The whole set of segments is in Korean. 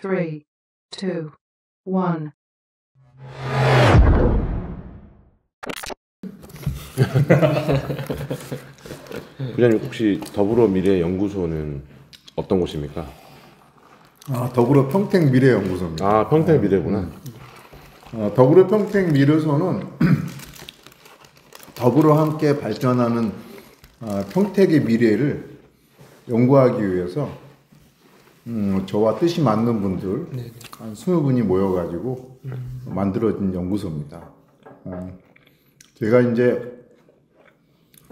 3, 2, 1. 부장님 혹시 더불어미래연구소는 어떤 곳입니까? 더불어 평택미래연구소입니다. 아, 평택미래구나. 더불어 평택미래소는 더불어 함께 발전하는 평택의 미래를 연구하기 위해서 저와 뜻이 맞는 분들 한 20분이 모여가지고 만들어진 연구소입니다. 제가 이제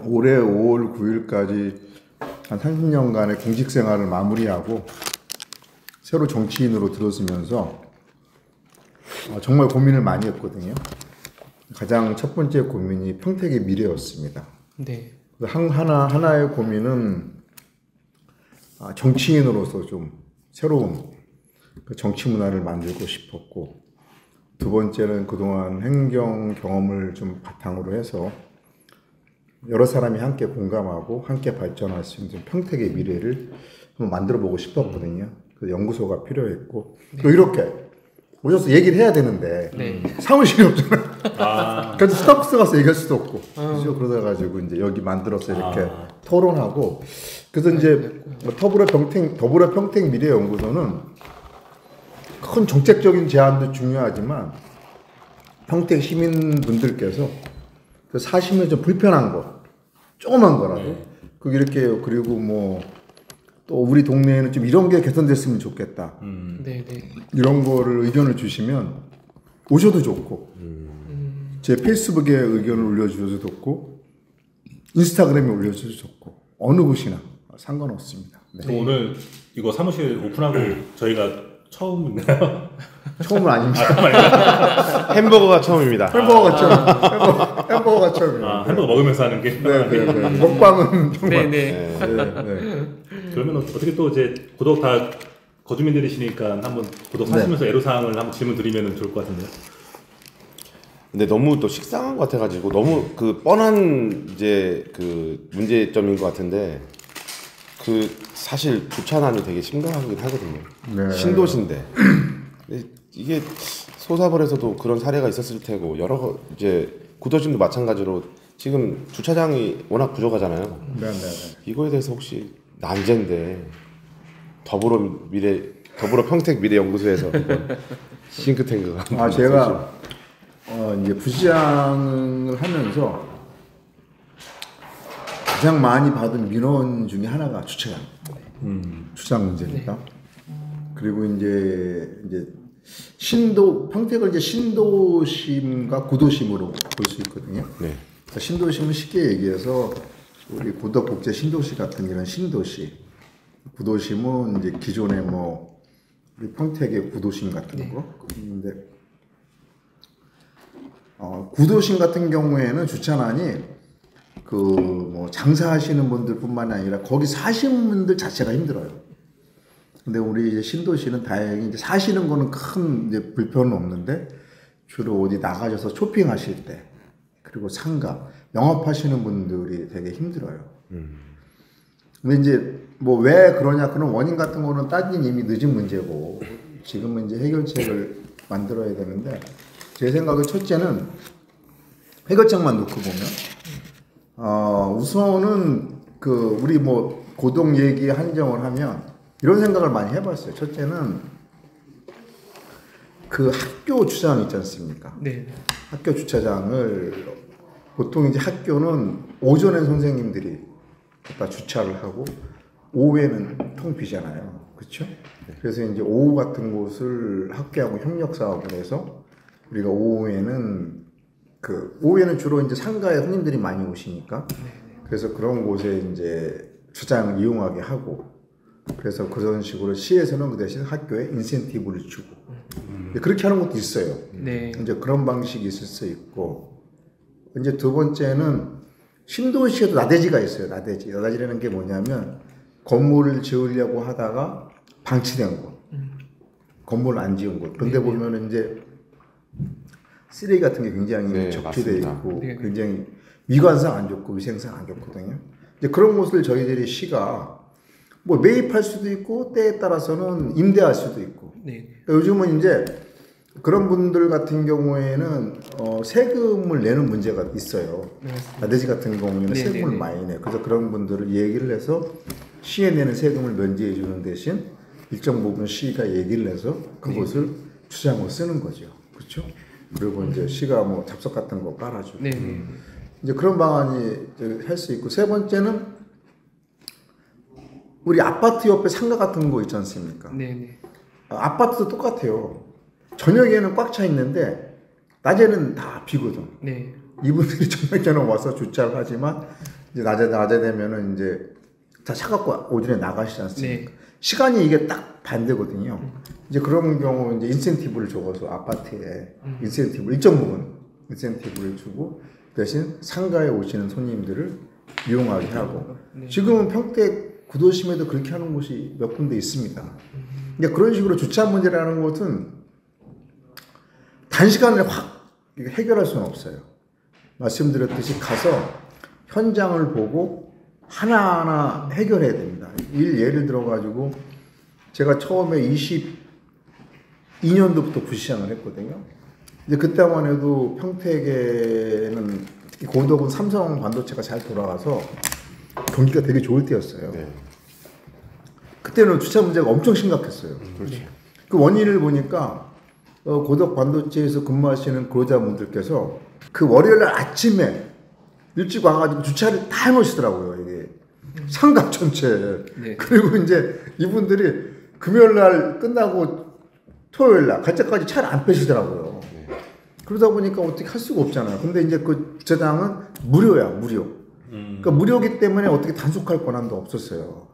올해 5월 9일까지 한 30년간의 공직 생활을 마무리하고 새로 정치인으로 들어서면서 정말 고민을 많이 했거든요. 가장 첫 번째 고민이 평택의 미래였습니다. 네. 하나의 고민은 정치인으로서 좀 새로운 정치 문화를 만들고 싶었고, 두 번째는 그동안 행정 경험을 좀 바탕으로 해서 여러 사람이 함께 공감하고 함께 발전할 수 있는 평택의 미래를 한번 만들어 보고 싶었거든요. 그 연구소가 필요했고, 또 이렇게 오셔서 얘기를 해야 되는데 사무실이 없잖아요. 그래서 스타벅스 가서 얘기할 수도 없고, 그죠? 그러다 가지고 이제 여기 만들어서 이렇게 토론하고, 그래서 이제 더불어 평택 미래연구소는 큰 정책적인 제안도 중요하지만 평택 시민분들께서 사시면 좀 불편한 거, 조그만 거라도 그게 이렇게, 그리고 뭐 또 우리 동네에는 좀 이런 게 개선됐으면 좋겠다. 이런 거를 의견을 주시면 오셔도 좋고, 제 페이스북에 의견을 올려주셔도 좋고, 인스타그램에 올려주셔도 좋고, 어느 곳이나 상관없습니다. 네. 오늘 이거 사무실 오픈하고 저희가 처음인가요? 처음은 아닙니다. 햄버거가 처음입니다. 햄버거가 처음이에요. 햄버거 먹으면서 하는 게. 네. 먹방은 정말. 네. 그러면 어떻게 또 이제 구독 다 거주민들이시니까 한번 구독 하시면서 애로사항을 한번 질문 드리면 좋을 것 같은데요. 근데 너무 또 식상한 것 같아가지고 너무 그 뻔한 이제 그 문제점인 것 같은데, 그 사실 주차난이 되게 심각하긴 하거든요. 네. 신도시인데 이게 소사벌에서도 그런 사례가 있었을 테고, 여러 이제 구도심도 마찬가지로 지금 주차장이 워낙 부족하잖아요. 네. 이거에 대해서 혹시 난제인데 더불어 평택 미래연구소에서 싱크탱크가 제가 이제 부시장을 하면서 가장 많이 받은 민원 중에 하나가 주차장. 주차장 문제니까. 그리고 이제 평택을 이제 신도심과 구도심으로 볼 수 있거든요. 네. 신도심은 쉽게 얘기해서 우리 고덕국제 신도시 같은 이런 신도시, 구도심은 이제 기존의 뭐 우리 평택의 구도심 같은 거. 근데 구도심 같은 경우에는 주차난이 그 뭐 장사하시는 분들뿐만 아니라 거기 사시는 분들 자체가 힘들어요. 근데 우리 이제 신도시는 다행히 이제 사시는 거는 큰 이제 불편은 없는데, 주로 어디 나가셔서 쇼핑하실 때, 그리고 상가 영업하시는 분들이 되게 힘들어요. 근데 이제 뭐 왜 그러냐, 그런 원인 같은 거는 따진 이미 늦은 문제고, 지금은 이제 해결책을 만들어야 되는데, 제 생각에 첫째는 해결책만 놓고 보면 우선은 그 우리 뭐 고동 얘기 한정을 하면 이런 생각을 많이 해봤어요. 첫째는 그 학교 주차장 있지 않습니까? 네. 학교 주차장을 보통 이제 학교는 오전엔 선생님들이 갖다 주차를 하고 오후에는 텅 비잖아요. 그렇죠? 그래서 이제 오후 같은 곳을 학교하고 협력 사업을 해서 우리가 오후에는 주로 이제 상가에 손님들이 많이 오시니까, 그래서 그런 곳에 이제 주차장을 이용하게 하고, 그래서 그런 식으로 시에서는 그 대신 학교에 인센티브를 주고 그렇게 하는 것도 있어요. 네. 이제 그런 방식이 있을 수 있고, 이제 두 번째는 신도시에도 나대지가 있어요. 나대지라는 게 뭐냐면 건물을 지으려고 하다가 방치된 곳, 건물을 안 지은 곳. 그런데 보면은 이제 쓰레기 같은 게 굉장히 적재되어 있고, 굉장히 미관상 안 좋고 위생상 안 좋거든요. 이제 그런 곳을 저희들이 시가 뭐 매입할 수도 있고, 때에 따라서는 임대할 수도 있고, 네. 그러니까 요즘은 이제 그런 분들 같은 경우에는 세금을 내는 문제가 있어요. 아버지 같은 경우에는 세금을 많이 내. 그래서 그런 분들을 얘기를 해서 시에 내는 세금을 면제해 주는 대신 일정 부분 시가 얘기를 해서 그것을 주장으로 쓰는 거죠. 그렇죠? 그리고 이제 시가 뭐 잡석 같은 거 깔아주고. 이제 그런 방안이 할 수 있고, 세 번째는 우리 아파트 옆에 상가 같은 거 있지 않습니까? 아파트도 똑같아요. 저녁에는 꽉 차 있는데 낮에는 다 비거든. 이분들이 저녁에는 와서 주차를 하지만 이제 낮에 되면은 이제 다 차갖고 오전에 나가시지 않습니까? 시간이 이게 딱 반대거든요. 이제 그런 경우 이제 인센티브를 줘서 아파트에 인센티브 일정 부분 인센티브를 주고 대신 상가에 오시는 손님들을 이용하게 하고 지금은 평택 구도심에도 그렇게 하는 곳이 몇 군데 있습니다. 그러니까 그런 식으로 주차 문제라는 것은 단시간에 확 해결할 수는 없어요. 말씀드렸듯이 가서 현장을 보고 하나하나 해결해야 됩니다. 예를 들어가지고 제가 처음에 22년도부터 부시장을 했거든요. 이제 그때만 해도 평택에는 고덕은 삼성 반도체가 잘 돌아가서 경기가 되게 좋을 때였어요. 그때는 주차 문제가 엄청 심각했어요. 그 원인을 보니까 고덕 반도체에서 근무하시는 근로자분들께서 그 월요일 아침에 일찍 와가지고 주차를 다 해놓으시더라고요. 이게 상가 전체. 그리고 이제 이분들이 금요일 날 끝나고 토요일 날 갈 때까지 차를 안 빼시더라고요. 그러다 보니까 어떻게 할 수가 없잖아요. 근데 이제 그 주차장은 무료야, 무료. 그러니까 무료기 때문에 어떻게 단속할 권한도 없었어요.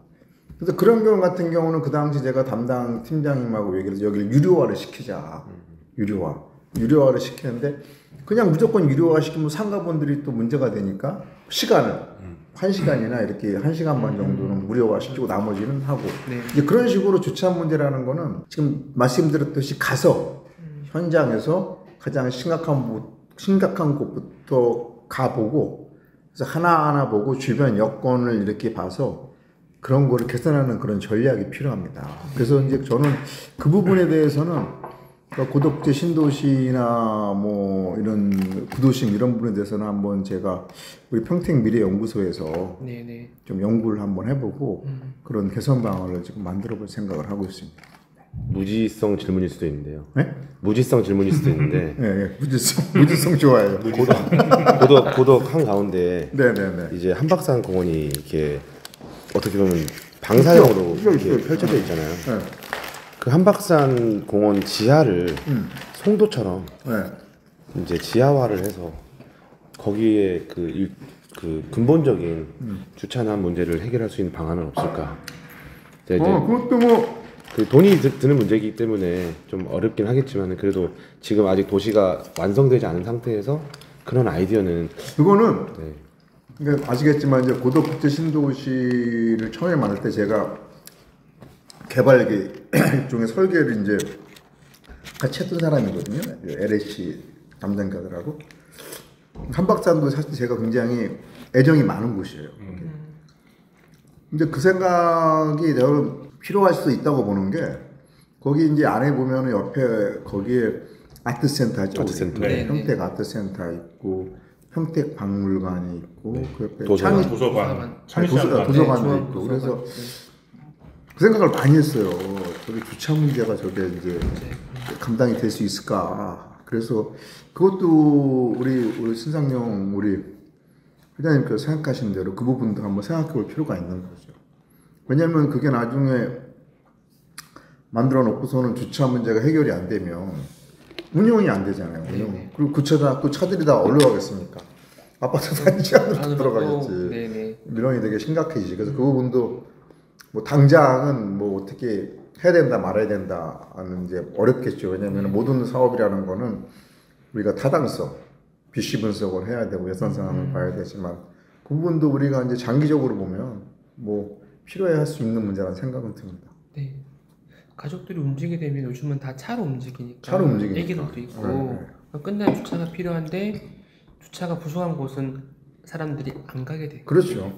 그래서 그런 경우 같은 경우는 그 당시 제가 담당 팀장님하고 얘기를 해서 여기를 유료화를 시키자. 유료화를 시키는데 그냥 무조건 유료화 시키면 상가분들이 또 문제가 되니까 시간을 1시간이나 이렇게 1시간 반 정도는 무료화 시키고 나머지는 하고 이제 그런 식으로 주차 문제라는 거는 지금 말씀드렸듯이 가서 현장에서 가장 심각한 곳부터 가보고 그래서 하나하나 보고 주변 여건을 이렇게 봐서 그런 거를 개선하는 그런 전략이 필요합니다. 그래서 이제 저는 그 부분에 대해서는 고덕제 신도시나 뭐 이런 구도심 이런 부분에 대해서는 한번 제가 우리 평택미래연구소에서 좀 연구를 한번 해보고 그런 개선 방안을 지금 만들어볼 생각을 하고 있습니다. 무지성 질문일 수도 있는데요. 네? 무지성 질문일 수도 있는데. 네, 무지성 좋아해요. 고덕 한 가운데 이제 한박산 공원이 이렇게 어떻게 보면 방사형으로 이렇게 펼쳐져 있잖아요. 그 한박산 공원 지하를 송도처럼 이제 지하화를 해서 거기에 그 근본적인 주차난 문제를 해결할 수 있는 방안은 없을까? 이제 그것도 뭐 그 돈이 드는 문제이기 때문에 좀 어렵긴 하겠지만 그래도 지금 아직 도시가 완성되지 않은 상태에서 그런 아이디어는 그거는 그러니까 아시겠지만 이제 고덕국제 신도시를 처음에 만들 때 제가 개발 일종의 설계를 이제 같이 했던 사람이거든요. LHC 담당자들하고 한박산도 사실 제가 굉장히 애정이 많은 곳이에요. 이제 그 생각이 저는 필요할 수도 있다고 보는 게 거기 이제 안에 보면은 옆에 거기에 아트센터 있죠. 평택 아트센터 있고 평택 박물관이 있고 그 옆에 도서관도 있고 그래서 그 생각을 많이 했어요. 저기 주차 문제가 저게 이제 감당이 될 수 있을까. 그래서 그것도 우리 신상용 우리 회장님께서 생각하신 대로 그 부분도 한번 생각해 볼 필요가 있는 거죠. 왜냐면 그게 나중에 만들어 놓고서는 주차 문제가 해결이 안 되면 운영이 안 되잖아요. 그리고 그 차들이 다 어디로 가겠습니까? 아파트 단지 안으로 들어가겠지. 민원이 되게 심각해지지. 그래서 그 부분도 뭐 당장은 뭐 어떻게 해야 된다 말아야 된다 하는 이제 어렵겠죠. 왜냐하면 모든 사업이라는 거는 우리가 타당성, 비시 분석을 해야 되고 예산 상황을 봐야 되지만 그 부분도 우리가 이제 장기적으로 보면 뭐 필요해 할 수 있는 문제라는 생각은 듭니다. 네. 가족들이 움직이게 되면 요즘은 다 차로 움직이니까. 애기들도 있고 끝나면 주차가 필요한데 주차가 부족한 곳은 사람들이 안 가게 돼요. 그렇죠.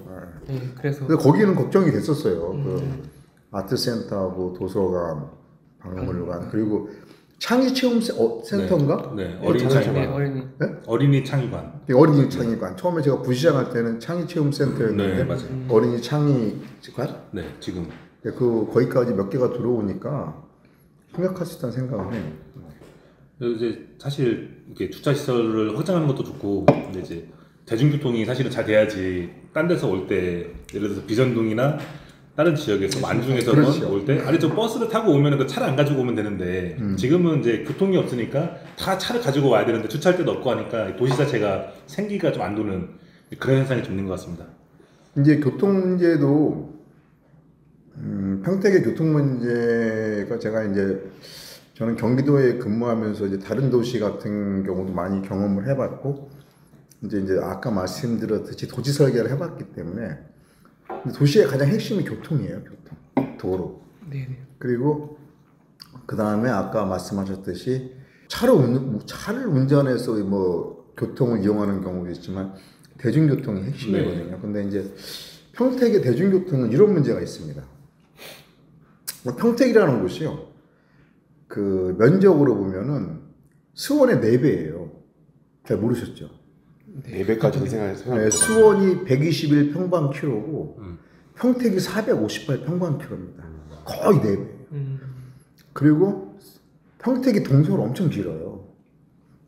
그래서 거기는 걱정이 됐었어요. 그 아트센터하고 도서관, 박물관 그리고 창의 체험 센터인가? 네, 어린이 창의관. 어린이 창의관. 어린이 창의관. 처음에 제가 부시장할 때는 창의 체험 센터였는데 맞아요. 어린이 창의관? 네, 지금 거기까지 몇 개가 들어오니까 생각할 수 있다는 생각을 해요. 이제 사실 이렇게 주차 시설을 확장하는 것도 좋고, 근데 이제 대중교통이 사실은 잘 돼야지 딴 데서 올 때 예를 들어서 비전동이나 다른 지역에서 만중에서 그렇죠. 올 때 아니 저 버스를 타고 오면은 그 차를 안 가지고 오면 되는데 지금은 이제 교통이 없으니까 다 차를 가지고 와야 되는데 주차할 데도 없고 하니까 도시 자체가 생기가 좀 안 도는 그런 현상이 좀 있는 것 같습니다. 이제 교통 문제도 평택의 교통 문제가 제가 이제 저는 경기도에 근무하면서 이제 다른 도시 같은 경우도 많이 경험을 해봤고 이제 아까 말씀드렸듯이 도시 설계를 해봤기 때문에 도시의 가장 핵심이 교통이에요. 도로. 네네. 그리고 그 다음에 아까 말씀하셨듯이 차를 운전해서 뭐 교통을 이용하는 경우도 있지만 대중교통이 핵심이거든요. 네. 근데 이제 평택의 대중교통은 이런 문제가 있습니다. 평택이라는 곳이요. 그 면적으로 보면은 수원의 4배예요. 잘 모르셨죠? 4배까지는 생각해서. 네, 수원이 121평방킬로고 평택이 458평방킬로입니다. 거의 4배. 그리고 평택이 동서로 엄청 길어요.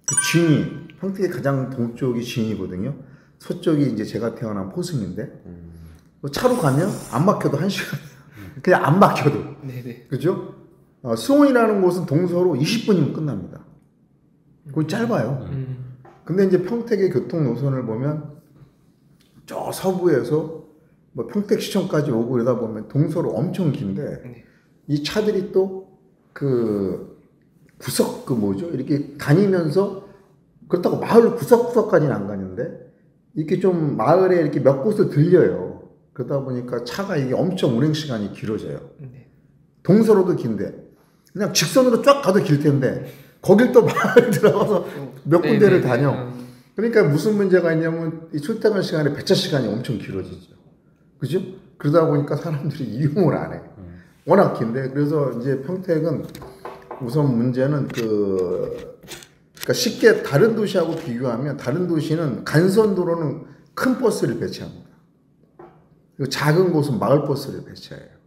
그 진이 평택의 가장 동쪽이 진이거든요. 서쪽이 이제 제가 태어난 포승인데 차로 가면 안 막혀도 1시간 그냥 안 막혀도 네네. 그죠? 수원이라는 곳은 동서로 20분이면 끝납니다. 그거 짧아요. 근데 이제 평택의 교통 노선을 보면 저 서부에서 뭐 평택시청까지 오고 그러다 보면 동서로 엄청 긴데 이 차들이 또 그 구석 그 뭐죠? 이렇게 다니면서 그렇다고 마을 구석구석까지는 안 가는데 이렇게 좀 마을에 이렇게 몇 곳을 들려요. 그러다 보니까 차가 이게 엄청 운행 시간이 길어져요. 동서로도 긴데 그냥 직선으로 쫙 가도 길 텐데 거길 또 마을 들어가서 몇 군데를 다녀. 그러니까 무슨 문제가 있냐면 이 출퇴근 시간에 배차 시간이 엄청 길어지죠. 그죠? 그러다 보니까 사람들이 이용을 안 해. 워낙 긴데 그래서 이제 평택은 우선 문제는 그러니까 쉽게 다른 도시하고 비교하면 다른 도시는 간선도로는 큰 버스를 배치합니다. 그리고 작은 곳은 마을 버스를 배치해요.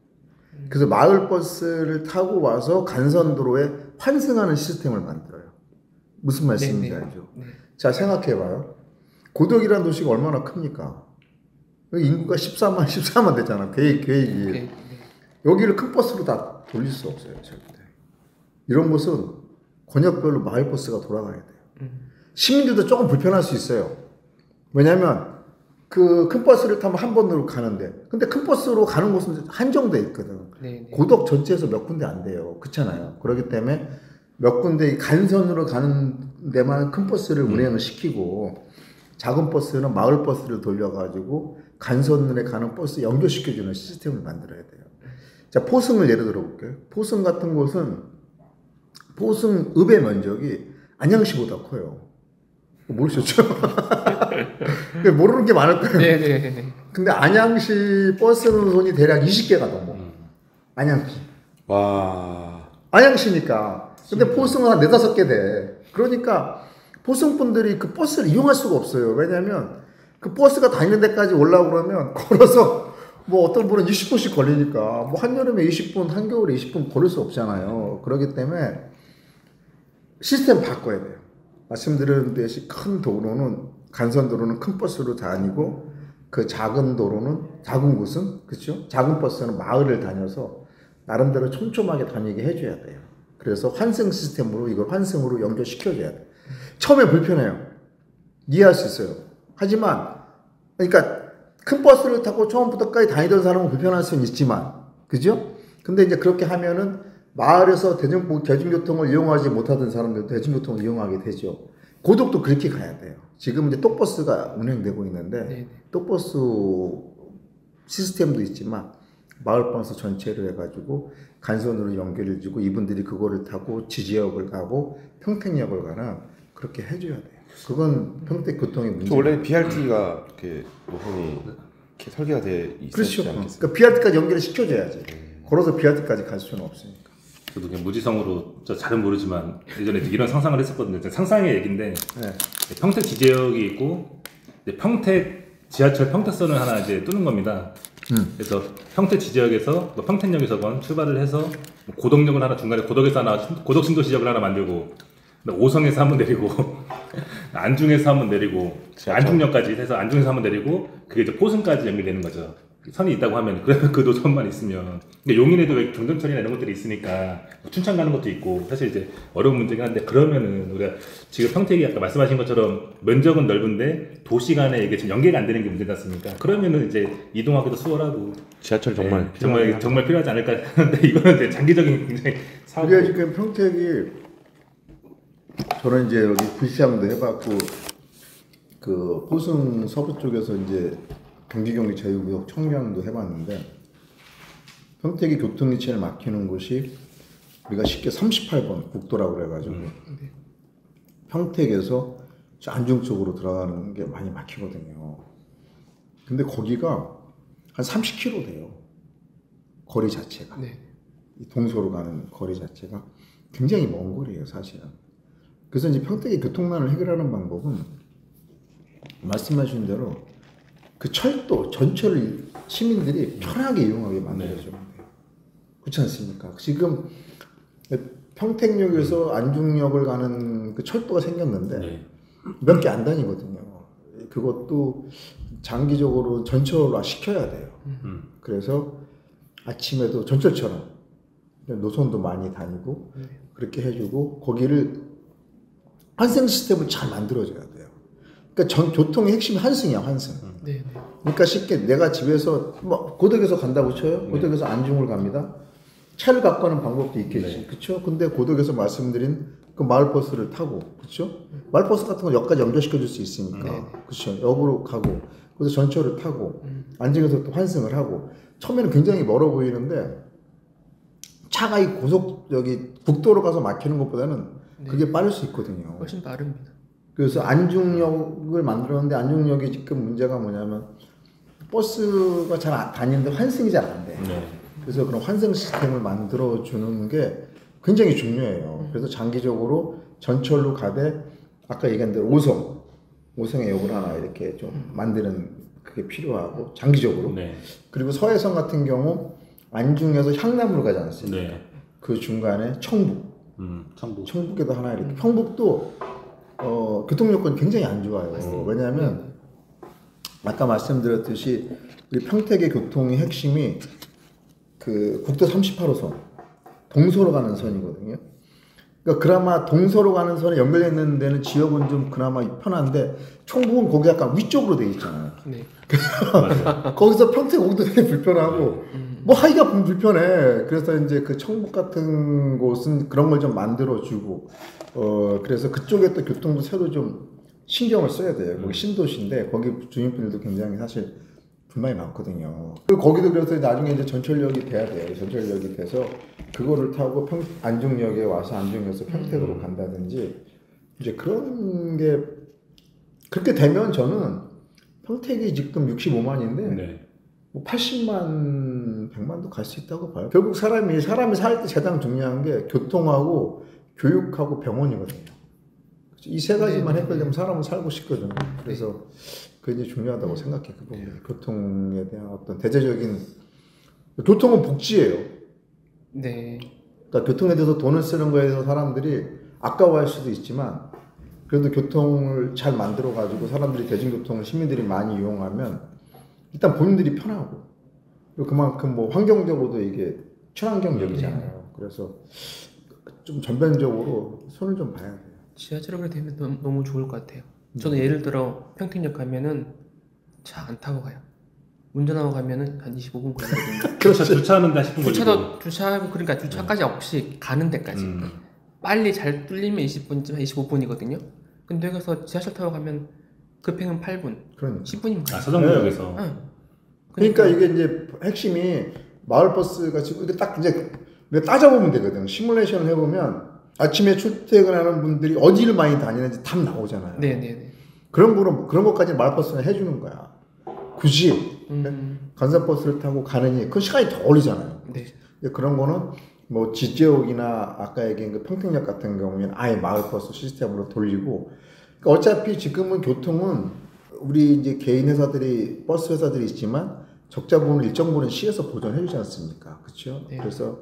그래서 마을 버스를 타고 와서 간선도로에 환승하는 시스템을 만들어요. 무슨 말씀인지 알죠? 자, 생각해봐요. 고덕이라는 도시가 얼마나 큽니까? 여기 인구가 14만 되잖아. 계획이. 여기를 큰 버스로 다 돌릴 수 없어요. 절대. 이런 곳은 권역별로 마을버스가 돌아가야 돼요. 시민들도 조금 불편할 수 있어요. 왜냐하면 그 큰 버스를 타면 한 번으로 가는데 근데 큰 버스로 가는 곳은 한정돼 있거든. 고덕 전체에서 몇 군데 안 돼요. 그렇잖아요. 그렇기 때문에 몇 군데 간선으로 가는 데만 큰 버스를 운행을 시키고 작은 버스는 마을 버스를 돌려가지고 간선에 가는 버스 연결시켜주는 시스템을 만들어야 돼요. 자, 포승을 예를 들어 볼게요. 포승 같은 곳은 포승읍의 면적이 안양시보다 커요. 모르셨죠? 모르는 게 많을 거예요. 네네. 근데 안양시 버스 노선이 대략 20개가 넘어. 안양시. 와. 안양시니까. 근데 포승은 한 4-5개 돼. 그러니까 포승분들이 그 버스를 이용할 수가 없어요. 왜냐면 그 버스가 다니는 데까지 올라오고 그러면 걸어서 뭐 어떤 분은 20분씩 걸리니까 뭐 한여름에 20분, 한겨울에 20분 걸을 수 없잖아요. 그렇기 때문에 시스템 바꿔야 돼요. 말씀드린 듯이 큰 도로는 간선도로는 큰 버스로 다니고 그 작은 도로는 작은 곳은 그렇죠? 작은 버스는 마을을 다녀서 나름대로 촘촘하게 다니게 해줘야 돼요. 그래서 환승 시스템으로 이걸 환승으로 연결시켜줘야 돼요. 처음에 불편해요. 이해할 수 있어요. 하지만 그러니까 큰 버스를 타고 처음부터까지 다니던 사람은 불편할 수는 있지만 그죠? 근데 이제 그렇게 하면은 마을에서 대중교통을 이용하지 못하던 사람들도 대중교통을 이용하게 되죠. 고덕도 그렇게 가야 돼요. 지금 이제 똑버스가 운행되고 있는데 똑버스 시스템도 있지만 마을버스 전체로 해가지고 간선으로 연결해주고 이분들이 그거를 타고 지지역을 가고 평택역을 가나 그렇게 해줘야 돼요. 그건 평택 교통의 문제. 원래 BRT가 이렇게 노선이 이렇게 설계가 돼 있었지 그렇죠. 않겠어요? 그러니까 BRT까지 연결을 시켜줘야지. 걸어서 BRT까지 갈 수는 없으니까. 저도 그냥 무지성으로 저 잘은 모르지만 예전에 이런 상상을 했었거든요. 상상의 얘기인데 평택 지지역이 있고 이제 평택 지하철 평택선을 하나 이제 뚫는 겁니다. 그래서 평택 지지역에서 뭐 평택역에서건 출발을 해서 뭐 고덕역을 하나 중간에 고덕에서 하나 고덕 신도시역을 하나 만들고 5성에서 한번 내리고 안중에서 한번 내리고 안중역까지 해서 안중에서 한번 내리고 그게 이제 포승까지 연결되는 거죠. 선이 있다고 하면 그러면 그 노선만 있으면 용인에도 왜 경전철이나 이런 것들이 있으니까 춘천 가는 것도 있고 사실 이제 어려운 문제긴 한데 그러면은 우리가 지금 평택이 아까 말씀하신 것처럼 면적은 넓은데 도시 간에 이게 지금 연계가 안 되는 게 문제지 않습니까? 그러면은 이제 이동하기도 수월하고 지하철 정말 정말 필요하지 않을까 하는데 이거는 이제 장기적인 굉장히 사고. 우리가 지금 평택이 저는 이제 여기 부시장도 해봤고 그 포승 서부 쪽에서 이제 경기경리 자유구역 청량도 해봤는데 평택이 교통이 제일 막히는 곳이 우리가 쉽게 38번 국도라고 그래가지고 평택에서 안중 쪽으로 들어가는 게 많이 막히거든요. 근데 거기가 한 30km 돼요. 거리 자체가. 네. 이 동서로 가는 거리 자체가 굉장히 먼 거리예요, 사실은. 그래서 이제 평택의 교통난을 해결하는 방법은 말씀하신 대로 그 철도 전철을 시민들이 편하게 이용하게 만들어줘야 돼요. 그렇지 않습니까? 지금 평택역에서 안중역을 가는 그 철도가 생겼는데 몇 개 안 다니거든요. 그것도 장기적으로 전철화 시켜야 돼요. 그래서 아침에도 전철처럼 노선도 많이 다니고 그렇게 해주고 거기를 환승 시스템을 잘 만들어줘야 돼요. 그러니까 교통의 핵심이 환승이야, 환승. 네. 그러니까 쉽게 내가 집에서 뭐 고덕에서 간다고 쳐요. 고덕에서 안중을 갑니다. 차를 갖고 가는 방법도 있겠지, 그렇죠? 근데 고덕에서 말씀드린 그 마을버스를 타고, 그렇죠? 마을버스 같은 건 역까지 연결시켜 줄 수 있으니까, 그렇죠? 역으로 가고, 그래서 전철을 타고, 안중에서 또 환승을 하고. 처음에는 굉장히 멀어 보이는데 차가 이 여기 국도로 가서 막히는 것보다는 그게 빠를 수 있거든요. 훨씬 빠릅니다. 그래서 안중역을 만들었는데 안중역이 지금 문제가 뭐냐면 버스가 잘 다니는데 환승이 잘 안 돼. 그래서 그런 환승 시스템을 만들어 주는 게 굉장히 중요해요. 그래서 장기적으로 전철로 가되 아까 얘기한 대로 5성의 역을 하나 이렇게 좀 만드는 그게 필요하고 장기적으로. 그리고 서해선 같은 경우 안중에서 향남으로 가지 않습니까? 그 중간에 청북에도 하나 이렇게. 평북도 교통 여건이 굉장히 안 좋아요. 왜냐하면 아까 말씀드렸듯이 우리 평택의 교통의 핵심이 그 국도 38호선 동서로 가는 선이거든요. 그러니까 그나마 동서로 가는 선에 연결되어 있는 데는 지역은 좀 그나마 편한데 청북은 거기 약간 위쪽으로 돼 있잖아요. 거기서 평택 오기도 되게 불편하고 뭐 하기가 불편해. 그래서 이제 그 청북 같은 곳은 그런 걸 좀 만들어주고 그래서 그쪽에 또 교통도 새로 좀 신경을 써야 돼요. 거기 신도시인데 거기 주민분들도 굉장히 사실 불만이 많거든요. 그리고 거기도 그래서 나중에 이제 전철역이 돼야 돼요. 전철역이 돼서 그거를 타고 안중역에 와서 안중역에서 평택으로 간다든지 이제 그런 게 그렇게 되면 저는 평택이 지금 65만인데 뭐 80만, 100만도 갈 수 있다고 봐요. 결국 사람이 살 때 가장 중요한 게 교통하고 교육하고 병원이거든요. 이 세 가지만 해결되면 사람은 살고 싶거든요. 그래서 그게 중요하다고 생각해. 그 부분. 교통에 대한 어떤 대대적인 교통은 복지예요. 그러니까 교통에 대해서 돈을 쓰는 거에 대해서 사람들이 아까워할 수도 있지만 그래도 교통을 잘 만들어 가지고 사람들이 대중교통을 시민들이 많이 이용하면 일단 본인들이 편하고 그리고 그만큼 뭐 환경적으로도 이게 친환경적이잖아요. 그래서 좀 전반적으로 손을 좀 봐야 돼요. 지하철역이 되면 너무 좋을 것 같아요. 저는 예를 들어 평택역 가면은 차 안 타고 가요. 운전하고 가면은 한 25분 걸리거든요. 주차하는데 10분 걸리고. 주차하고 그러니까 주차까지 없이 가는 데까지. 빨리 잘 뚫리면 20분쯤 25분이거든요. 근데 여기서 지하철 타고 가면 급행은 8분. 그러니까. 10분이면 가요. 서정역에서. 그러니까 이게 이제 핵심이 마을버스가 지금 이게 딱 이제 따져보면 되거든. 시뮬레이션을 해보면 아침에 출퇴근하는 분들이 어디를 많이 다니는지 답 나오잖아요. 그런 것까지 마을버스는 해주는 거야. 굳이 간선버스를 타고 가느니 그 시간이 더 걸리잖아요. 그런 거는 뭐 지제옥이나 아까 얘기한 그 평택역 같은 경우에는 아예 마을버스 시스템으로 돌리고 그러니까 어차피 지금은 교통은 우리 이제 개인 회사들이 버스 회사들이 있지만 적자 부분을 일정 부분 시에서 보전해 주지 않습니까? 그렇죠? 네. 그래서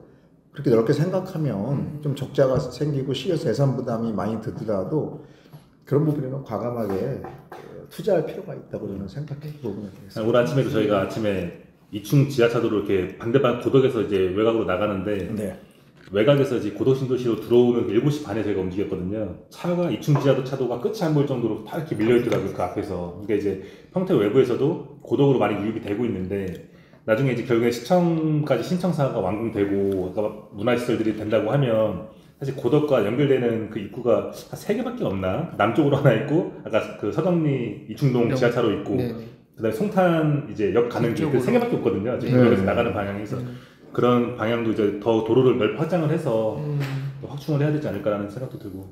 그렇게 넓게 생각하면 좀 적자가 생기고 시에서 예산 부담이 많이 들더라도 그런 부분에는 과감하게 투자할 필요가 있다고 저는 생각해 부분에 대해서. 오늘 아침에도 저희가 아침에 2층 지하차도로 이렇게 반대방 고덕에서 이제 외곽으로 나가는데 네. 외곽에서 이제 고덕 신도시로 들어오는 7시 반에 저희가 움직였거든요. 차가 2층 지하차도가 끝이 안 보일 정도로 다 이렇게 밀려있더라고요. 그 앞에서. 그러니까 이제 평택 외부에서도 고덕으로 많이 유입이 되고 있는데 나중에 이제 결국에 시청까지 신청사가 완공되고 그러니까 문화시설들이 된다고 하면 사실 고덕과 연결되는 그 입구가 한 3개밖에 없나? 남쪽으로 하나 있고 아까 그 서정리 이충동 지하차로 있고 그다음에 송탄 이제 역 가는 길 그 3개밖에 없거든요. 지금 여기서 나가는 방향에서 그런 방향도 이제 더 도로를 넓 확장을 해서 확충을 해야 되지 않을까라는 생각도 들고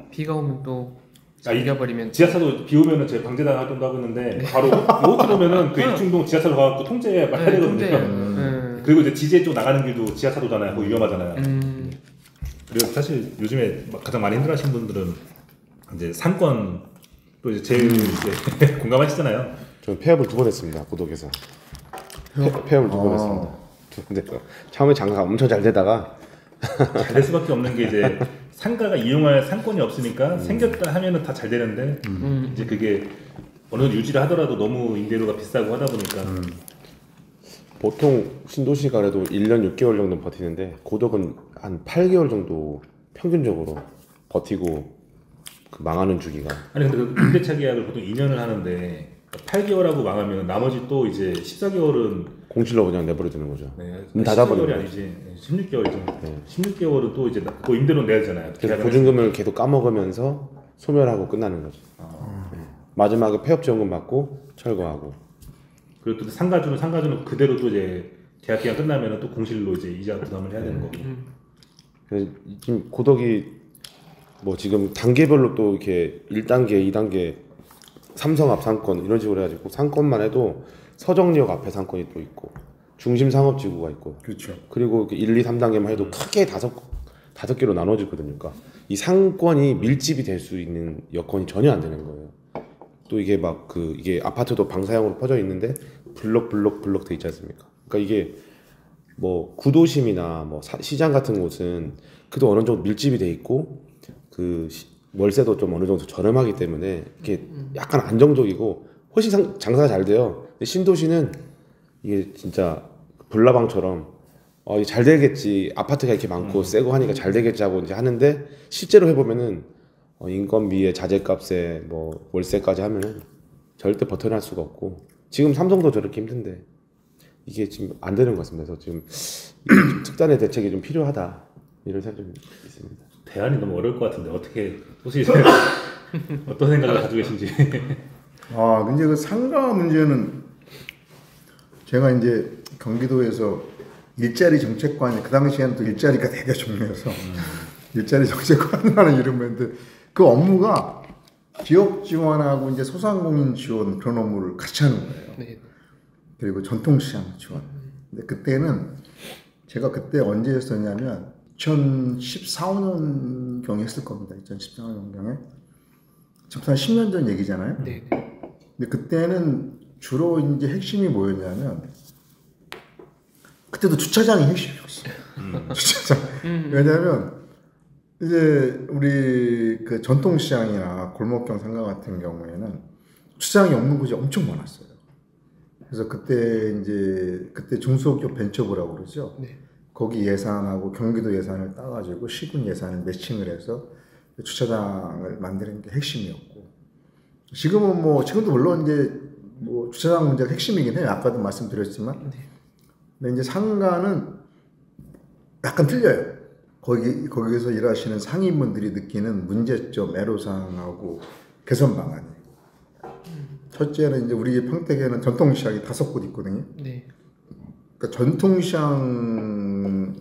비가 오면 또 이겨버리면 지하차도 비 오면은 제 방재단 활동도 하고 있는데 바로 5km면은 그 이충동 지하차로 가고 통제 막 해야 되거든요. 그리고 이제 지제 쪽 나가는 길도 지하차도잖아요. 그거 위험하잖아요. 그리고 사실 요즘에 가장 많이 힘들어하시는 분들은 이제 상권 또 이제 제일 이제 공감하시잖아요. 저는 폐업을 2번 했습니다. 고덕에서 폐업을 2번 했습니다. 근데 처음에 장사가 엄청 잘 되다가 잘 될 수밖에 없는 게 이제 상가가 이용할 상권이 없으니까 생겼다 하면은 다 잘 되는데 이제 그게 어느 정도 유지를 하더라도 너무 임대료가 비싸고 하다 보니까 보통 신도시가 그래도 1년 6개월 정도 버티는데 고덕은 한 8개월 정도 평균적으로 버티고 그 망하는 주기가. 아니 근데 그 임대차 계약을 보통 2년을 하는데 8개월하고 망하면 나머지 또 이제 14개월은 공실로 그냥 내버려 두는 거죠. 네, 문 닫아버리는 14개월이 아니지 16개월이죠. 네. 16개월은 또 이제 그 임대료 내야 되잖아요. 그래서 보증금을 계속 까먹으면서 소멸하고 끝나는 거죠. 네. 마지막에 폐업 지원금 받고 철거하고. 그리고 또 상가주는 그대로 또 이제 계약 기간 끝나면은 또 공실로 이제 이자 부담을 해야 되는 거고. 그래서 지금 고덕이 뭐 지금 단계별로 또 이렇게 1단계, 2단계 삼성 앞 상권 이런 식으로 해가지고 상권만 해도 서정역 앞에 상권이 또 있고 중심 상업지구가 있고 그렇죠. 그리고 1, 2, 3단계만 해도 크게 다섯 개로 나눠지거든요. 그러니까 이 상권이 밀집이 될 수 있는 여건이 전혀 안 되는 거예요. 또 이게 막 이게 아파트도 방사형으로 퍼져 있는데 블록 돼 있지 않습니까? 그러니까 이게 뭐 구도심이나 뭐 시장 같은 곳은 그래도 어느 정도 밀집이 돼 있고 월세도 좀 어느 정도 저렴하기 때문에 이게 약간 안정적이고 훨씬 장사가 잘 돼요. 근데 신도시는 이게 진짜 불나방처럼 이게 잘 되겠지, 아파트가 이렇게 많고 세고 하니까 잘 되겠지 하고 이제 하는데 실제로 해보면은 인건비에 자재값에 뭐 월세까지 하면은 절대 버텨낼 수가 없고 지금 삼성도 저렇게 힘든데 이게 지금 안 되는 것 같습니다. 그래서 지금 좀 특단의 대책이 좀 필요하다 이런 생각이 좀 있습니다. 대안이 너무 어려울 것 같은데 어떻게 혹시 어떤 생각을 가지고 계신지. 근데 그 상가 문제는 제가 이제 경기도에서 일자리 정책관이 그 당시에는 또 일자리가 되게 중요해서 일자리 정책관이라는 이름이었는데 그 업무가 지역 지원하고 이제 소상공인 지원 그런 업무를 같이 하는 거예요. 네. 그리고 전통시장 지원. 근데 그때는 제가 그때 언제 했었냐면 2014, 15년 경에 했을 겁니다. 2014년 경에. 지금 한 10년 전 얘기잖아요. 네. 근데 그때는 주로 이제 핵심이 뭐였냐면 그때도 주차장이 핵심이었어요. 주차장. 왜냐하면 이제 우리 그 전통시장이나 골목형 상가 같은 경우에는 주차장이 없는 곳이 엄청 많았어요. 그래서 그때 중소기업 벤처부라고 그러죠. 네. 거기 예산하고 경기도 예산을 따가지고 시군 예산을 매칭을 해서 주차장을 만드는 게 핵심이었고 지금도 물론 이제 뭐 주차장 문제가 핵심이긴 해요. 아까도 말씀드렸지만. 네. 근데 이제 상가는 약간 틀려요. 거기서 일하시는 상인분들이 느끼는 문제점, 애로사항하고 개선 방안이. 첫째는 이제 우리 평택에는 전통시장이 5곳 있거든요. 네. 그러니까 전통시장의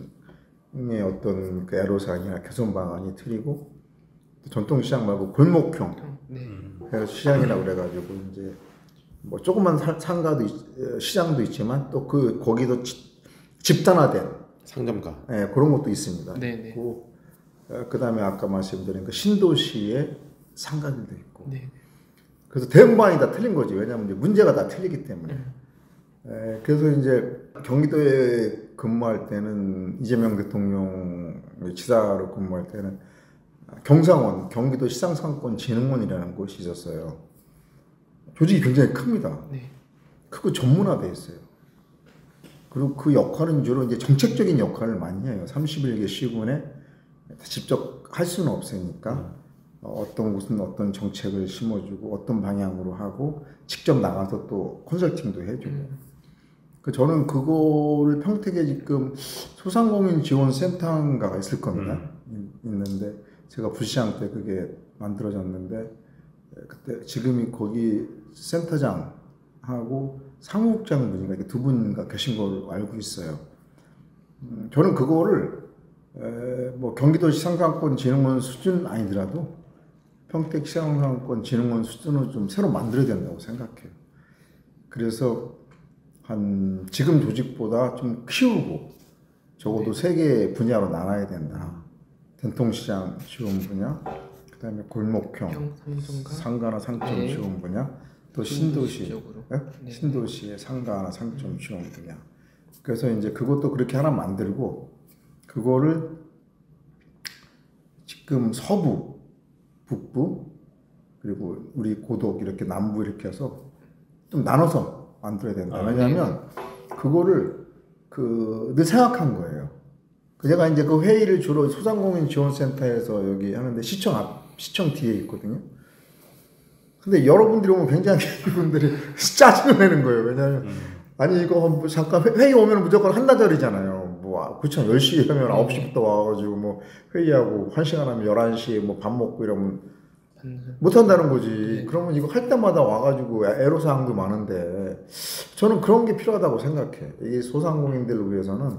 어떤 그 애로사항이나 개선 방안이 틀리고 전통시장 말고 골목형 시장이라고 그래가지고 이제 뭐 조그만 상가도 시장도 있지만 또 거기도 집단화된 상점가. 네, 그런 것도 있습니다. 네네. 그 다음에 아까 말씀드린 그 신도시의 상가들도 있고. 네. 그래서 대응방이 다 틀린 거지. 왜냐하면 이제 문제가 다 틀리기 때문에. 그래서 이제 경기도에 근무할 때는 이재명 대통령 지사로 근무할 때는 경상원 경기도 시장상권진흥원이라는 곳이 있었어요. 조직이 굉장히 큽니다. 네. 크고 전문화돼 있어요. 그리고 그 역할은 주로 이제 정책적인 역할을 많이 해요. 31개 시군에 직접 할 수는 없으니까 무슨 어떤 정책을 심어주고 어떤 방향으로 하고 직접 나가서 또 컨설팅도 해주고. 저는 그거를 평택에 지금 소상공인 지원센터가 있을 겁니다. 있는데 제가 부시장 때 그게 만들어졌는데 그때 지금이 거기 센터장하고 사무국장 분인가 이렇게 두 분가 계신 걸로 알고 있어요. 저는 그거를 뭐 경기도시상권진흥원 수준 아니더라도 평택시장상권진흥원 수준으로 좀 새로 만들어야 된다고 생각해요. 그래서 지금 조직보다 좀 키우고 적어도 세 개 분야로 나눠야 된다. 전통시장 지원 분야, 그 다음에 골목형, 상가나 상점 지원 분야, 또 신도시, 신도시의 상가나 상점 지원 분야. 그래서 이제 그것도 그렇게 하나 만들고 그거를 지금 서부, 북부, 그리고 우리 고독 이렇게 남부 이렇게 해서 좀 나눠서 만들어야 된다. 왜냐하면 그거를 늘 생각한 거예요. 제가 이제 그 회의를 주로 소상공인 지원센터에서 여기 하는데 시청 뒤에 있거든요. 근데 여러분들이 오면 굉장히 이분들이 짜증을 내는 거예요. 왜냐하면 아니 이거 잠깐 회의 오면 무조건 한나절이잖아요. 뭐 그렇죠. 10시에 하면 9시부터 와가지고 뭐 회의하고 1시간 하면 11시에 뭐 밥 먹고 이러면 못 한다는 거지. 그러면 이거 할 때마다 와가지고 애로사항도 많은데 저는 그런 게 필요하다고 생각해. 이 소상공인들을 위해서는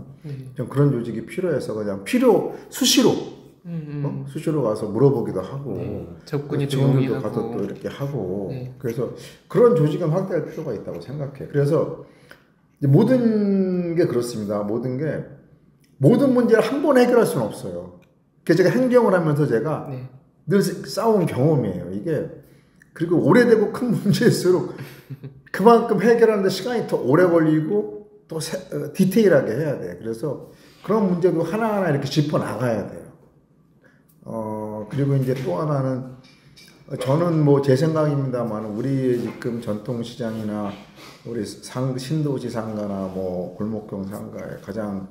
좀 그런 조직이 필요해서 그냥 수시로 수시로 가서 물어보기도 하고 접근이 직원들도 가서 또 이렇게 하고 그래서 그런 조직은 확대할 필요가 있다고 생각해. 그래서 모든 게 그렇습니다. 모든 문제를 한 번에 해결할 수는 없어요. 그래서 제가 행정을 하면서 제가 늘 싸운 경험이에요. 이게 그리고 오래되고 큰 문제일수록 그만큼 해결하는데 시간이 더 오래 걸리고 또 디테일하게 해야 돼. 그래서 그런 문제도 하나하나 이렇게 짚어 나가야 돼요. 그리고 이제 또 하나는 저는 뭐 제 생각입니다만 우리 지금 전통시장이나 우리 신도시 상가나 뭐 골목형 상가의 가장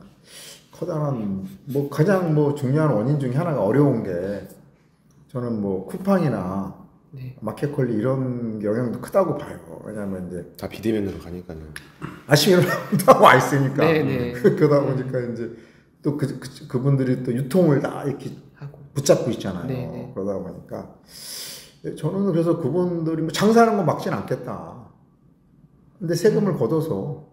커다란 가장 중요한 원인 중에 하나가 어려운 게 저는 뭐 쿠팡이나 마켓컬리 이런 영향도 크다고 봐요. 왜냐하면 이제 다 비대면으로 가니까요. 아침에 일어나고 와 있으니까. 그러다 보니까 이제 또 그분들이 또 유통을 다 이렇게 붙잡고 있잖아요. 그러다 보니까 저는 그래서 그분들이 뭐 장사하는 거 막진 않겠다. 근데 세금을 걷어서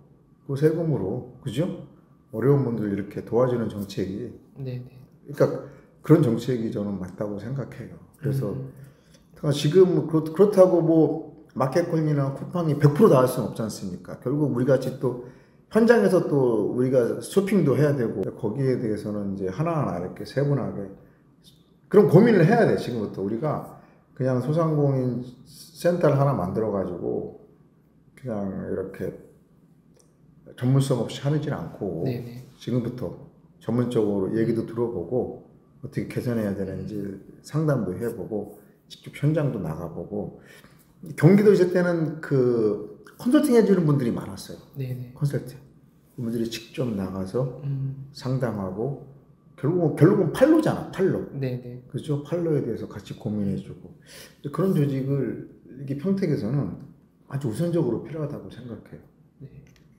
그 세금으로 그죠? 어려운 분들 이렇게 도와주는 정책이. 그러니까 그런 정책이 저는 맞다고 생각해요. 그래서 지금 그렇다고 뭐 마켓컬리나 쿠팡이 100% 다 할 수는 없지 않습니까? 결국 우리 같이 또 현장에서 또 우리가 쇼핑도 해야 되고 거기에 대해서는 이제 하나하나 이렇게 세분하게 그런 고민을 해야 돼. 지금부터 우리가 그냥 소상공인 센터를 하나 만들어 가지고 그냥 이렇게 전문성 없이 하지는 않고 지금부터 전문적으로 얘기도 들어보고 어떻게 개선해야 되는지 상담도 해보고 직접 현장도 나가보고 경기도 있을 때는 그 컨설팅 해주는 분들이 많았어요. 컨설팅 그분들이 직접 나가서 상담하고 결국은 팔로잖아. 팔로. 그렇죠. 팔로에 대해서 같이 고민해주고 그런 조직을 이게 평택에서는 아주 우선적으로 필요하다고 생각해요.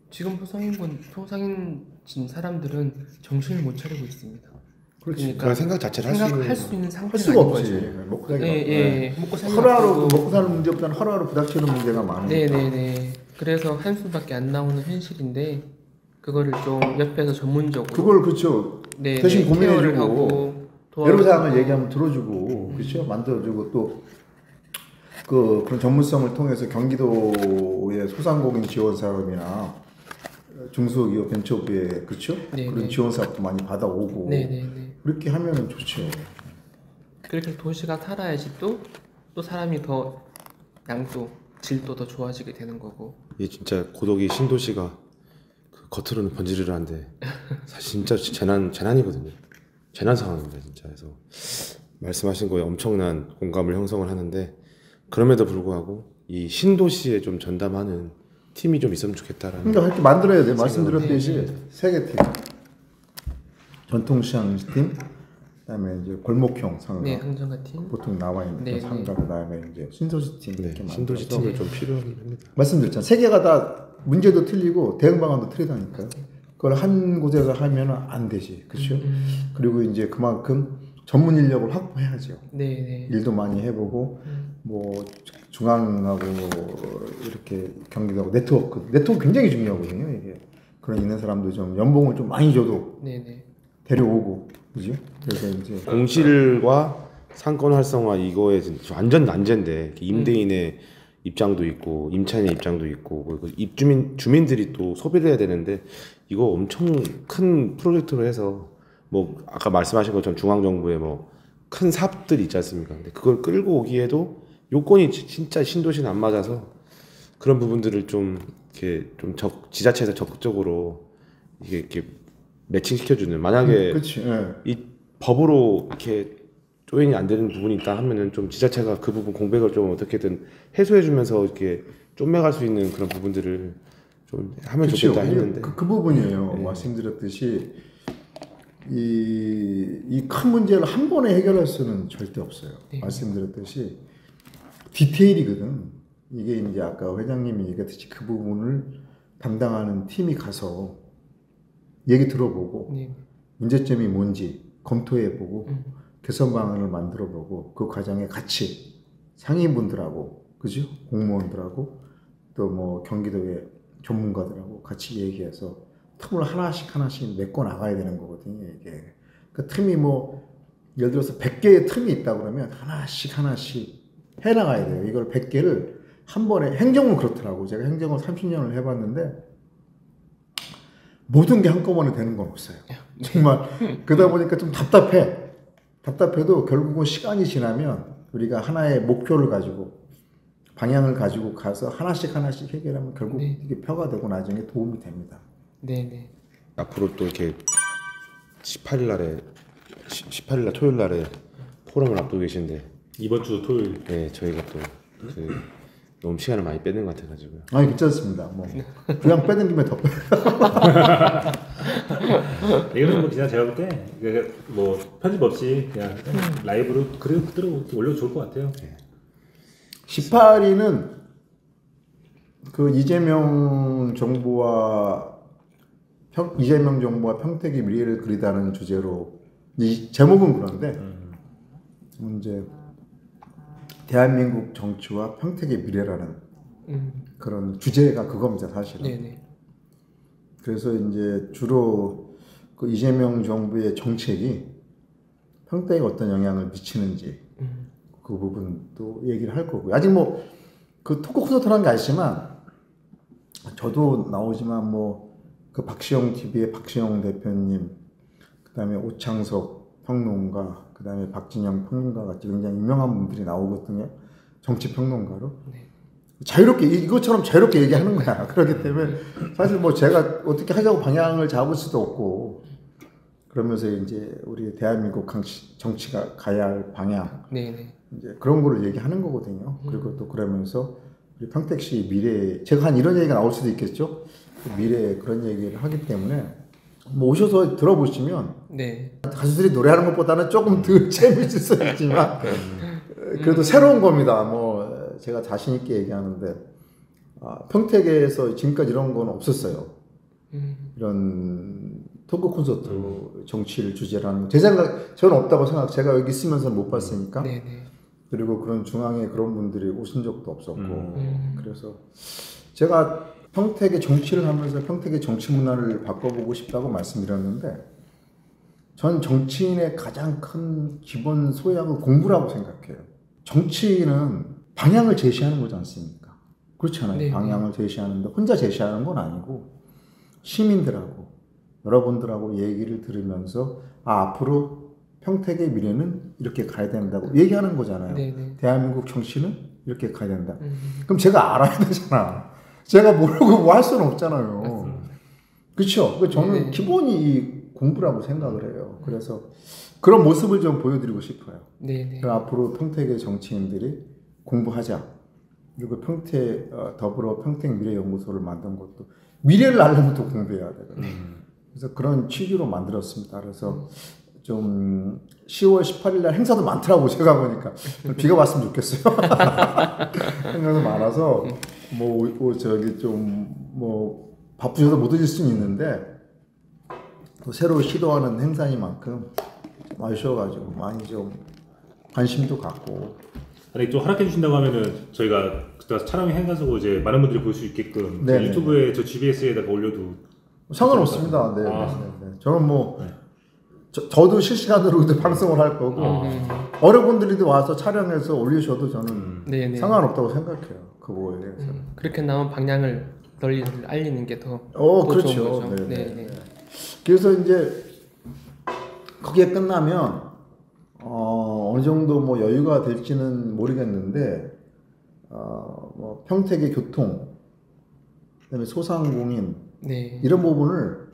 지금 소상인 사람들은 정신을 못 차리고 있습니다. 그렇지. 그런 생각 자체를 할 수 있는 상태가 할 수가 아닌 없지. 거죠. 먹고 살기가 먹고 살기 하루하루 먹고 사는 문제보다는 하루하루 부닥치는 문제가 많으니까. 그래서 한숨밖에 안 나오는 현실인데 그거를 좀 옆에서 전문적으로 그걸 그렇죠. 대신 고민해주고 애로사항을 얘기하면 들어주고 그렇죠. 만들어주고 또 그런 전문성을 통해서 경기도의 소상공인 지원 사업이나 중소기업 벤처부에 그렇죠? 네, 그런 네. 지원 사업도 많이 받아오고 네네네. 그렇게 하면은 좋죠. 그렇게 도시가 살아야지 또 사람이 더 양도 질도 더 좋아지게 되는 거고. 이게 진짜 고독이 신도시가 그 겉으로는 번지르르한데 사실 진짜 재난이거든요. 재난 상황입니다 진짜. 그래서 말씀하신 거에 엄청난 공감을 형성을 하는데 그럼에도 불구하고 이 신도시에 좀 전담하는 팀이 좀 있으면 좋겠다라는. 그러니까 이렇게 만들어야 돼. 네, 말씀드렸듯이 세 개 팀. 전통시장 팀, 그다음에 이제 골목형 상가. 네, 행정가 팀. 보통 나와 있는 네, 상가, 그다음에 이제 신도시 팀 네, 이렇게 신도시 만들어서 팀을 좀 필요합니다. 말씀드렸잖아요. 세 개가 다 문제도 틀리고 대응 방안도 틀리다니까요. 그걸 한 곳에서 하면은 안 되지, 그렇죠? 그리고 이제 그만큼 전문 인력을 확보해야죠. 네네. 일도 많이 해보고 뭐 중앙하고 이렇게 경기도하고 네트워크 굉장히 중요하거든요. 이게 그런 있는 사람도 좀 연봉을 좀 많이 줘도 네네. 데려오고, 그죠? 그래서 이제 공실과 상권 활성화 이거에 진짜 완전 난제인데 임대인의 입장도 있고 임차인의 입장도 있고 그 주민들이 또 소비를 해야 되는데 이거 엄청 큰 프로젝트로 해서 뭐 아까 말씀하신 것처럼 중앙정부의 뭐 큰 사업들이 있지 않습니까? 근데 그걸 끌고 오기에도 요건이 진짜 신도시는 안 맞아서 그런 부분들을 좀 이렇게 좀 지자체에서 적극적으로 이렇게 매칭시켜주는, 만약에 그렇지. 예. 이 법으로 이렇게 조인이 안 되는 부분이 있다 하면은 좀 지자체가 그 부분 공백을 좀 어떻게든 해소해주면서 이렇게 좀매갈 수 있는 그런 부분들을 좀 하면 그렇죠. 좋겠다 했는데 그 부분이에요. 네. 말씀드렸듯이 이 큰 문제를 한 번에 해결할 수는 절대 없어요. 네. 말씀드렸듯이 디테일이거든. 이게 이제 아까 회장님이 얘기했듯이 그 부분을 담당하는 팀이 가서 얘기 들어보고 네. 문제점이 뭔지 검토해보고 개선 방안을 만들어보고 그 과정에 같이 상인분들하고 그죠? 공무원들하고 또 뭐 경기도의 전문가들하고 같이 얘기해서 틈을 하나씩 메꿔 나가야 되는 거거든요. 이게 그 틈이 뭐 예를 들어서 100개의 틈이 있다 그러면 하나씩 해 나가야 돼요. 이걸 100개를 한 번에, 행정은 그렇더라고. 제가 행정을 30년을 해봤는데 모든 게 한꺼번에 되는 건 없어요. 정말 그러다 보니까 좀 답답해도 결국은 시간이 지나면 우리가 하나의 목표를 가지고 방향을 가지고 가서 하나씩 해결하면 결국 네. 이게 표가 되고 나중에 도움이 됩니다. 네네. 앞으로 또 이렇게 18일 날 토요일 날에 포럼을 앞두고 계신데 이번 주 토요일. 네, 저희가 또 너무 시간을 많이 뺏는 것 같아가지고요. 아니 괜찮습니다. 뭐 그냥 빼는 김에 더 빼. 이거는 뭐 그냥 제가 볼 때 뭐 편집 없이 그냥 라이브로 그대로 올려도 좋을 것 같아요. 18위는 그 이재명 정부와 평택의 미래를 그리다는 주제로, 이 제목은 그런데 이제 대한민국 정치와 평택의 미래라는 그런 주제가 그겁니다, 사실은. 네네. 그래서 이제 주로 그 이재명 정부의 정책이 평택에 어떤 영향을 미치는지 그 부분도 얘기를 할 거고요. 아직 뭐 그 토크 콘서트라는 게 아시지만 저도 나오지만 뭐 그 박시영 TV의 박시영 대표님, 그다음에 오창석 평론가, 그다음에 박진영 평론가 같이 굉장히 유명한 분들이 나오거든요. 정치 평론가로. 네. 자유롭게 이것처럼 자유롭게 얘기하는 거야. 그렇기 때문에 사실 뭐 제가 어떻게 하자고 방향을 잡을 수도 없고, 그러면서 이제 우리 대한민국 정치가 가야 할 방향, 네네. 이제 그런 거를 얘기하는 거거든요. 그리고 또 그러면서 우리 평택시 미래, 제가 한 이런 얘기가 나올 수도 있겠죠. 미래 그런 얘기를 하기 때문에 뭐 오셔서 들어보시면 네. 가수들이 노래하는 것보다는 조금 더 재밌을 수 있지만 그래도 새로운 겁니다. 뭐 제가 자신 있게 얘기하는데 평택에서 지금까지 이런 건 없었어요. 이런 토크 콘서트 정치를 주제라는 제 생각 저는 없다고 생각. 제가 여기 있으면서 못 봤으니까. 네네. 그리고 그런 중앙에 그런 분들이 오신 적도 없었고 그래서 제가 평택의 정치를 하면서 평택의 정치 문화를 바꿔보고 싶다고 말씀드렸는데, 전 정치인의 가장 큰 기본 소양은 공부라고 생각해요. 정치인은 방향을 제시하는 거지 않습니까? 그렇잖아요. 네. 방향을 제시하는데 혼자 제시하는 건 아니고 시민들하고 여러분들하고 얘기를 들으면서 앞으로 평택의 미래는 이렇게 가야 된다고 얘기하는 거잖아요. 네네. 대한민국 정치는 이렇게 가야 된다. 그럼 제가 알아야 되잖아. 제가 모르고 뭐 할 수는 없잖아요. 그렇죠? 저는 네네. 기본이 이 공부라고 생각을 해요. 그래서 그런 모습을 좀 보여드리고 싶어요. 네네. 앞으로 평택의 정치인들이 공부하자. 그리고 더불어 평택 미래연구소를 만든 것도 미래를 알려면 또 공부해야 되거든요. 그래서 그런 취지로 만들었습니다. 그래서 좀 10월 18일 날 행사도 많더라고 제가 보니까 비가 왔으면 좋겠어요. 행사도 많아서 뭐 바쁘셔서 못 오실 수는 있는데 또 새로 시도하는 행사이만큼 와주셔가지고 많이 좀 관심도 갖고. 아니 좀 허락해 주신다고 하면은 저희가 그때 촬영이 해가지고 이제 많은 분들이 볼 수 있게끔 네네. 유튜브에 저 GBS에다가 올려도 상관없습니다. 네, 네. 저는 뭐 저도 실시간으로 방송을 할 거고 어른분들이 와서 촬영해서 올리셔도 저는 네네. 상관없다고 생각해요. 그거에 대해서. 그렇게 나온 방향을 널리 알리는 게 더 그렇죠. 좋은 거죠. 네, 네. 그래서 이제 그게 끝나면 어느 정도 뭐 여유가 될지는 모르겠는데 뭐 평택의 교통, 그다음에 소상공인 네. 이런 부분을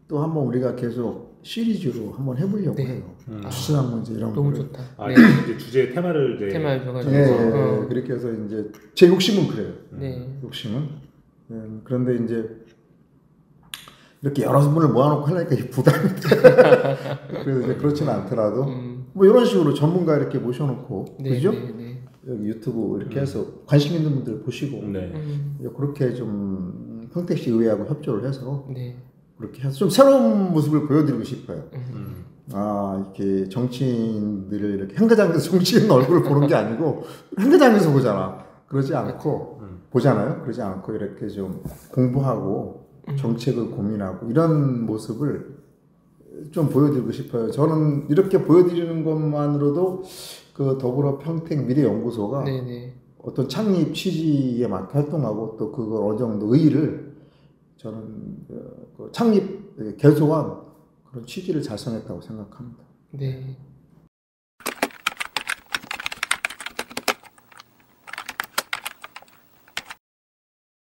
또 한번 우리가 계속 시리즈로 한번 해보려고 네. 해요. 추진한 문제 이런 너무 거를. 좋다. 아, 네. 이제 주제 테마를 이제 테마를 줘가지고. 네, 그렇게 해서 이제 제 욕심은 그래요. 네. 욕심은. 그런데 이제 이렇게 여러 분을 모아놓고 하려니까 부담이 돼. 그래서 이제 그렇지는 않더라도 뭐 이런 식으로 전문가 이렇게 모셔놓고 네, 그죠? 네, 네. 여기 유튜브 이렇게 해서 관심 있는 분들 보시고 네. 이제 그렇게 좀 평택시 의회하고 협조를 해서 네. 그렇게 해서 좀 새로운 모습을 보여드리고 싶어요. 이렇게 정치인들을 이렇게 행사장에서 정치인 얼굴을 보는 게 아니고 행사장에서 보잖아. 그러지 않고 보잖아요. 그러지 않고 이렇게 좀 공부하고 정책을 고민하고 이런 모습을 좀 보여드리고 싶어요. 저는 이렇게 보여드리는 것만으로도 그 더불어 평택 미래연구소가 네네. 어떤 창립 취지에 맞게 활동하고 또 그걸 어느 정도 의의를 저는 그 창립 개소한 그런 취지를 달성했다고 생각합니다. 네.